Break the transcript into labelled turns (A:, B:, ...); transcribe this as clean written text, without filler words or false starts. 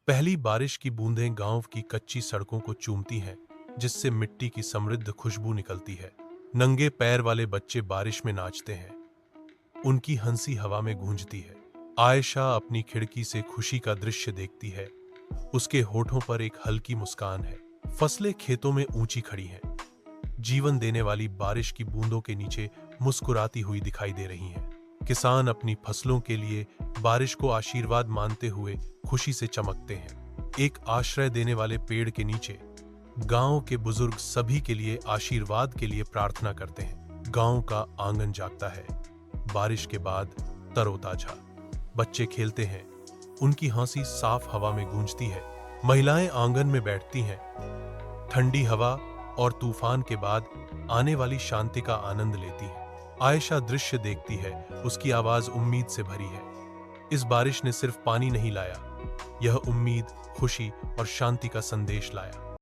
A: पहली बारिश की बूंदें गांव की कच्ची सड़कों को चूमती हैं, जिससे मिट्टी की समृद्ध खुशबू निकलती है। नंगे पैर वाले बच्चे बारिश में नाचते हैं, उनकी हंसी हवा में गूंजती है। आयशा अपनी खिड़की से खुशी का दृश्य देखती है, उसके होठों पर एक हल्की मुस्कान है। फसलें खेतों में ऊंची खड़ी हैं, जीवन देने वाली बारिश की बूंदों के नीचे मुस्कुराती हुई दिखाई दे रही हैं। किसान अपनी फसलों के लिए बारिश को आशीर्वाद मानते हुए खुशी से चमकते हैं। एक आश्रय देने वाले पेड़ के नीचे गांव के बुजुर्ग सभी के लिए आशीर्वाद के लिए प्रार्थना करते हैं। गांव का आंगन जागता है, बारिश के बाद तरोताजा। बच्चे खेलते हैं, उनकी हंसी साफ हवा में गूंजती है। महिलाएं आंगन में बैठती हैं, ठंडी हवा और तूफान के बाद आने वाली शांति का आनंद लेती है। आयशा दृश्य देखती है, उसकी आवाज उम्मीद से भरी है। इस बारिश ने सिर्फ पानी नहीं लाया, यह उम्मीद, खुशी और शांति का संदेश लाया।